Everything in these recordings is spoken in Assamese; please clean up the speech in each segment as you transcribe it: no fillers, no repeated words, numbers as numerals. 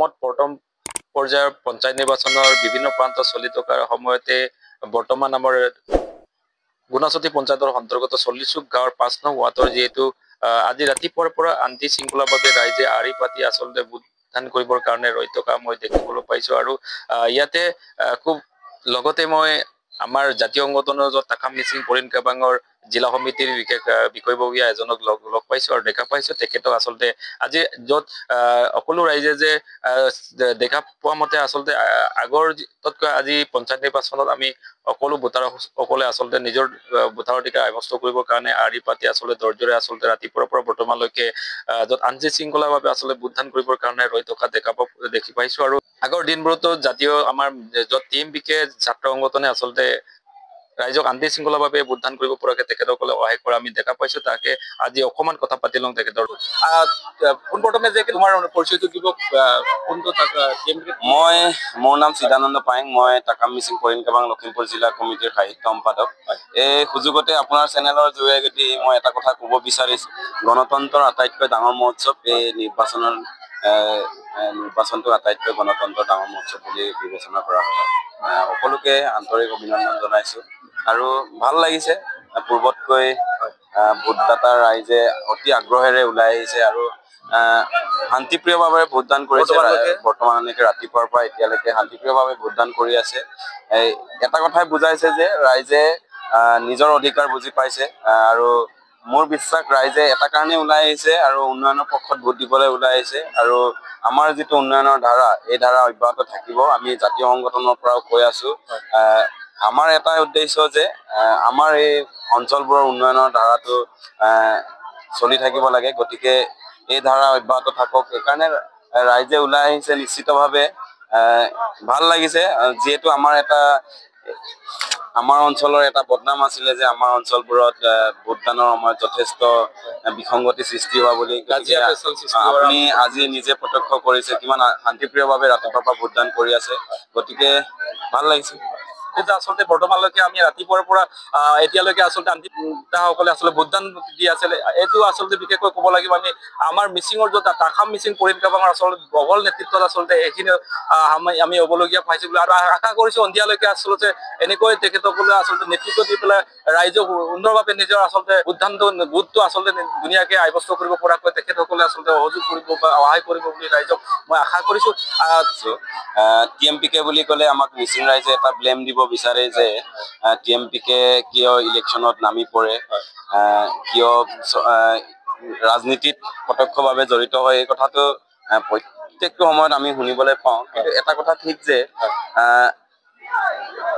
অসমত প্ৰথম পৰ্যায়ৰ পঞ্চায়ত নিৰ্বাচনৰ বিভিন্ন প্ৰান্ত চলি থকাৰ সময়তে বৰ্তমান আমাৰ গুণাচতী পঞ্চায়তৰ অন্তৰ্গত 40 গাঁৱৰ 5 নং ৱাৰ্ডৰ যিহেতু আজি ৰাতিপুৱাৰ পৰা আন্তি শৃংখলাভাৱে ৰাইজে আৰি পাতি আচলতে ভোটদান কৰিবৰ কাৰণে ৰৈ থকা মই দেখিবলৈ পাইছো আৰু ইয়াতে খুব লগতে মই আমাৰ জাতীয় সংগঠনৰ তাকাম মিচিং পৰিণ কাবাঙৰ জিলা সমিতিৰ বিশেষ বিষয়ববীয়া এজনক লগ পাইছো আৰু দেখা পাইছো তেখেতক আচলতে আজি য'ত সকলো ৰাইজে যে দেখা পোৱা মতে আচলতে আগৰ তকৈ আজি পঞ্চায়ত নিৰ্বাচনত আমি সকলো ভোটাৰসকলে আচলতে নিজৰ ভোটাধিকাৰ সাব্যস্ত কৰিবৰ কাৰণে আৰি পাতি আচলতে ধৈৰ্যৰে আচলতে ৰাতিপুৱাৰ পৰা বৰ্তমানলৈকে য'ত আইন শৃংখলাভাৱে আচলতে ভোটদান কৰিবৰ কাৰণে ৰৈ থকা দেখি পাইছো আৰু আগৰ দিনবোৰতো জাতীয় আমাৰ য'ত টিএমপিকে ছাত্ৰ সংগঠনে আচলতে ৰাইজক আন্তি শৃংখলাভাৱে ভোটদান কৰিব পৰাকে তেখেতসকলে সহায় কৰা আমি দেখা পাইছো তাকে আজি অকমান কথা পাতি লওঁ তেখেতৰ পোনপ্ৰথমে যে তোমাৰ পৰিচয়টো দিব কোনটো মোৰ নাম চিদানন্দ পায়েং মই তাকাম মিচিং পৰিণ কাবাং লখিমপুৰ জিলা কমিটিৰ সাহিত্য সম্পাদক এই সুযোগতে আপোনাৰ চেনেলৰ জৰিয়তে মই এটা কথা ক'ব বিচাৰিছো গণতন্ত্ৰৰ আটাইতকৈ ডাঙৰ মহোৎসৱ এই নিৰ্বাচনটো আটাইতকৈ গণতন্ত্ৰৰ ডাঙৰ মহোৎসৱ বুলি বিবেচনা কৰা হয় সকলোকে আন্তৰিক অভিনন্দন জনাইছো আৰু ভাল লাগিছে পূৰ্বতকৈ ভোটদাতা ৰাইজে অতি আগ্ৰহেৰে ওলাই আহিছে আৰু শান্তিপ্ৰিয়ভাৱে ভোটদান কৰিছে বৰ্তমানলৈকে ৰাতিপুৱাৰ পৰা এতিয়ালৈকে শান্তিপ্ৰিয়ভাৱে ভোটদান কৰি আছে এটা কথাই বুজাইছে যে ৰাইজে নিজৰ অধিকাৰ বুজি পাইছে আৰু মোৰ বিশ্বাস ৰাইজে এটা কাৰণে ওলাই আহিছে আৰু উন্নয়নৰ পক্ষত ভোট দিবলৈ ওলাই আহিছে আৰু আমাৰ যিটো উন্নয়নৰ ধাৰা এই ধাৰা অব্যাহত থাকিব আমি জাতীয় সংগঠনৰ পৰাও কৈ আছো আমাৰ এটা উদ্দেশ্য যে আমাৰ এই অঞ্চলবোৰৰ উন্নয়নৰ ধাৰাটো চলি থাকিব লাগে গতিকে এই ধাৰা অব্যাহত থাকক সেইকাৰণে ৰাইজে ওলাই আহিছে নিশ্চিতভাৱে ভাল লাগিছে যিহেতু আমাৰ অঞ্চলৰ এটা বদনাম আছিলে যে আমাৰ অঞ্চলবোৰত ভোটদানৰ সময়ত যথেষ্ট বিসংগতি সৃষ্টি হোৱা বুলি আপুনি আজি নিজে প্ৰত্যক্ষ কৰিছে কিমান শান্তিপ্ৰিয়ভাৱে ৰাতিপুৱাৰ পৰা ভোটদান কৰি আছে গতিকে ভাল লাগিছে আচলতে বৰ্তমানলৈকে আমি ৰাতিপুৱাৰ পৰা এতিয়ালৈকে আচলতে আন্তিসকলে আচলতে ভোটদান দি আছিলে এইটো আচলতে বিশেষকৈ ক'ব লাগিব আমি আমাৰ মিচিঙৰ য'ত তাকাম মিচিং পৰিণ কাবাঙৰ আচলতে বহল নেতৃত্বত আচলতে এইখিনি আমি হ'বলগীয়া পাইছো বুলি আৰু আশা কৰিছো সন্ধিয়ালৈকে আচলতে এনেকৈ তেখেতসকলে আচলতে নেতৃত্ব দি পেলাই ৰাইজক সুন্দৰভাৱে নিজৰ আচলতে ভোটটো আচলতে ধুনীয়াকে সাব্যস্ত কৰিব পৰাকৈ তেখেতসকলে আচলতে সহযোগ কৰিব বা সহায় কৰিব বুলি ৰাইজক মই আশা কৰিছো টিএমপিকে বুলি ক'লে আমাক মিচিং ৰাইজে এটা ব্লেম দিব বিচাৰে যে টিএমপিকে কিয় ইলেকশ্যনত নামি পৰে কিয় ৰাজনীতিত প্ৰত্যক্ষভাৱে জড়িত হয় এই কথাটো প্ৰত্যেকটো সময়ত আমি শুনিবলৈ পাওঁ কিন্তু এটা কথা ঠিক যে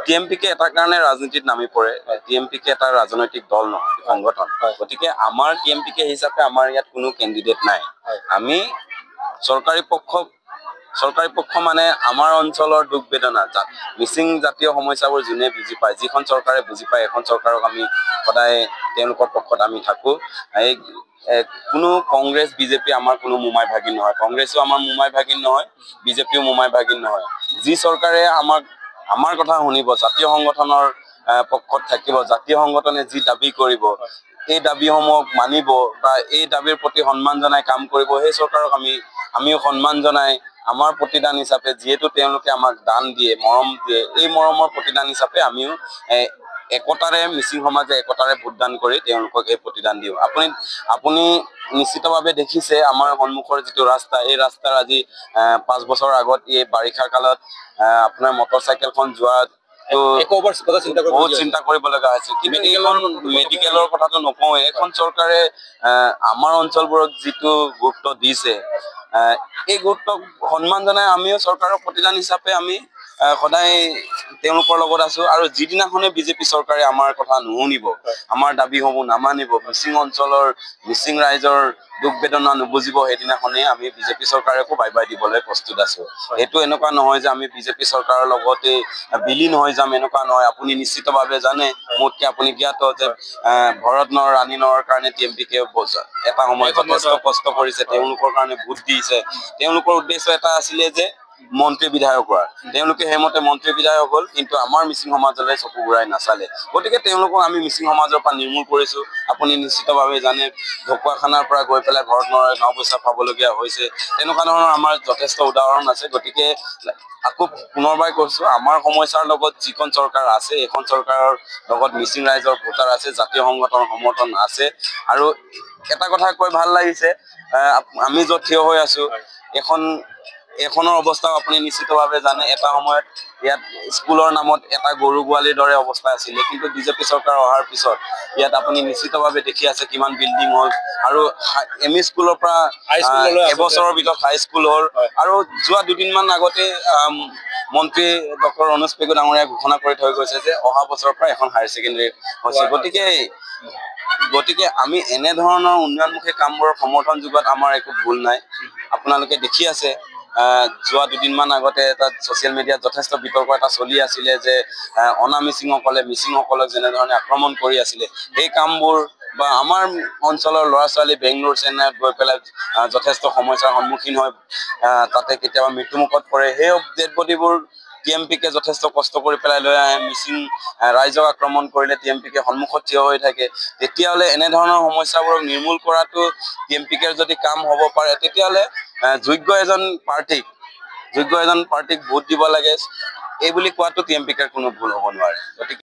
টিএমপিকে এটা কাৰণে ৰাজনীতিত নামি পৰে টিএমপিকে এটা ৰাজনৈতিক দল নহয় সংগঠন গতিকে আমাৰ টিএমপিকে হিচাপে আমাৰ ইয়াত কোনো কেণ্ডিডেট নাই আমি চৰকাৰী পক্ষ মানে আমাৰ অঞ্চলৰ দুখ বেদনা মিচিং জাতীয় সমস্যাবোৰ যোনে বুজি পায় যিখন চৰকাৰে বুজি পায় এখন চৰকাৰক আমি সদায় তেওঁলোকৰ পক্ষত আমি থাকো কোনো কংগ্ৰেছ বিজেপি আমাৰ কোনো মোমাই ভাগিন নহয় কংগ্ৰেছো আমাৰ মোমাই ভাগিন নহয় বিজেপিও মোমাই ভাগিন নহয় যি চৰকাৰে আমাৰ কথা শুনিব জাতীয় সংগঠনৰ পক্ষত থাকিব জাতীয় সংগঠনে যি দাবী কৰিব এই দাবীসমূহক মানিব বা এই দাবীৰ প্ৰতি সন্মান জনাই কাম কৰিব সেই চৰকাৰক আমিও সন্মান জনাই আমাৰ প্ৰতিদান হিচাপে যিহেতু তেওঁলোকে আমাক দান দিয়ে মৰম দিয়ে এই মৰমৰ প্ৰতিদান হিচাপে আমিও একতাৰে মিচিং সমাজে একতাৰে ভোটদান কৰি তেওঁলোকক এই প্ৰতিদান দিওঁ আপুনি নিশ্চিতভাৱে দেখিছে আমাৰ সন্মুখৰ যিটো ৰাস্তা এই ৰাস্তাৰ আজি 5 বছৰ আগত এই বাৰিষাৰ কালত আপোনাৰ মটৰচাইকেলখন যোৱা বহুত চিন্তা কৰিব লগা হৈছে কিন্তু এইখন মেডিকেলৰ কথাটো নকওঁৱে এখন চৰকাৰে আমাৰ অঞ্চলবোৰক যিটো গুৰুত্ব দিছে এই গুৰুত্বক সন্মান জনাই আমিও চৰকাৰৰ প্ৰতিদান হিচাপে আমি সদায় তেওঁলোকৰ লগত আছো আৰু যিদিনাখনে বিজেপি চৰকাৰে আমাৰ কথা নুশুনিব আমাৰ দাবীসমূহ নামানিব মিচিং অঞ্চলৰ মিচিং ৰাইজৰ দুখ বেদনা নুবুজিব সেইদিনাখনে আমি বিজেপি চৰকাৰকো বাই বাই দিবলৈ প্ৰস্তুত আছো এইটো এনেকুৱা নহয় যে আমি বিজেপি চৰকাৰৰ লগতে বিলীন হৈ যাম এনেকুৱা নহয় আপুনি নিশ্চিতভাৱে জানে মোতকে আপুনি জ্ঞাত যে ভৰত নৰ ৰাণী নৰ কাৰণে টিএমপিকে এটা সময়ত যথেষ্ট কষ্ট কৰিছে তেওঁলোকৰ কাৰণে ভোট দিছে তেওঁলোকৰ উদ্দেশ্য এটা আছিলে যে মন্ত্ৰী বিধায়ক হোৱাৰ। তেওঁলোকে সেইমতে মন্ত্ৰী বিধায়ক হ'ল, কিন্তু আমাৰ মিচিং সমাজলৈ চকু ঘূৰাই নাচালে। গতিকে তেওঁলোকক আমি মিচিং সমাজৰ পৰা নিৰ্মূল কৰিছো। আপুনি নিশ্চিতভাৱে জানে, ঢকুৱাখানাৰ পৰা গৈ পেলাই ঘৰত ন পইচা পাবলগীয়া হৈছে। তেনেকুৱা ধৰণৰ আমাৰ যথেষ্ট উদাহৰণ আছে। গতিকে আকৌ পুনৰবাৰ কৈছো, আমাৰ সমস্যাৰ লগত যিখন চৰকাৰ আছে, এইখন চৰকাৰৰ লগত মিচিং ৰাইজৰ ভোটাৰ আছে, জাতীয় সংগঠনৰ সমৰ্থন আছে। আৰু এটা কথা কৈ ভাল লাগিছে, আমি য'ত থিয় হৈ আছো, এইখনৰ অৱস্থাও আপুনি নিশ্চিতভাৱে জানে। এটা সময়ত ইয়াত স্কুলৰ নামত এটা গৰু গোৱালিৰ দৰে অৱস্থা আছিলে, কিন্তু বিজেপি চৰকাৰ অহাৰ পিছত ইয়াত আপুনি নিশ্চিতভাৱে দেখি আছে কিমান বিল্ডিং হ'ল, আৰু এম ই স্কুলৰ পৰা এবছৰৰ ভিতৰত হাই স্কুল হ'ল। আৰু যোৱা দুদিনমান আগতে মন্ত্ৰী ডক্টৰ ৰণোজ পেগু ডাঙৰীয়াই ঘোষণা কৰি থৈ গৈছে যে অহা বছৰৰ পৰা এখন হায়াৰ ছেকেণ্ডেৰী হৈছে। গতিকে আমি এনেধৰণৰ উন্নয়নমুখী কামবোৰৰ সমৰ্থন যোগোৱাত আমাৰ একো ভুল নাই। আপোনালোকে দেখি আছে, যোৱা দুদিনমান আগতে এটা ছ'চিয়েল মিডিয়াত যথেষ্ট বিতৰ্ক এটা চলি আছিলে যে অনা মিচিংসকলে মিচিংসকলক যেনেধৰণে আক্ৰমণ কৰি আছিলে, সেই কামবোৰ বা আমাৰ অঞ্চলৰ ল'ৰা ছোৱালী বেংগলোৰ চেন্নাইত গৈ পেলাই যথেষ্ট সমস্যাৰ সন্মুখীন হয়, তাতে কেতিয়াবা মৃত্যুমুখত পৰে। সেই ডেড বডিবোৰ TMPকে যথেষ্ট কষ্ট কৰি পেলাই লৈ আহে। মিচিং ৰাইজক আক্ৰমণ কৰিলে TMPকে সন্মুখত থিয় হৈ থাকে। তেতিয়াহ'লে এনেধৰণৰ সমস্যাবোৰক নিৰ্মূল কৰাটো TMPকে যদি কাম হ'ব পাৰে, তেতিয়াহ'লে যোগ্য এজন পাৰ্টিক ভোট দিব লাগে, এই বুলি কোৱাটো TMPকে কোনো ভুল হ'ব নোৱাৰে। গতিকে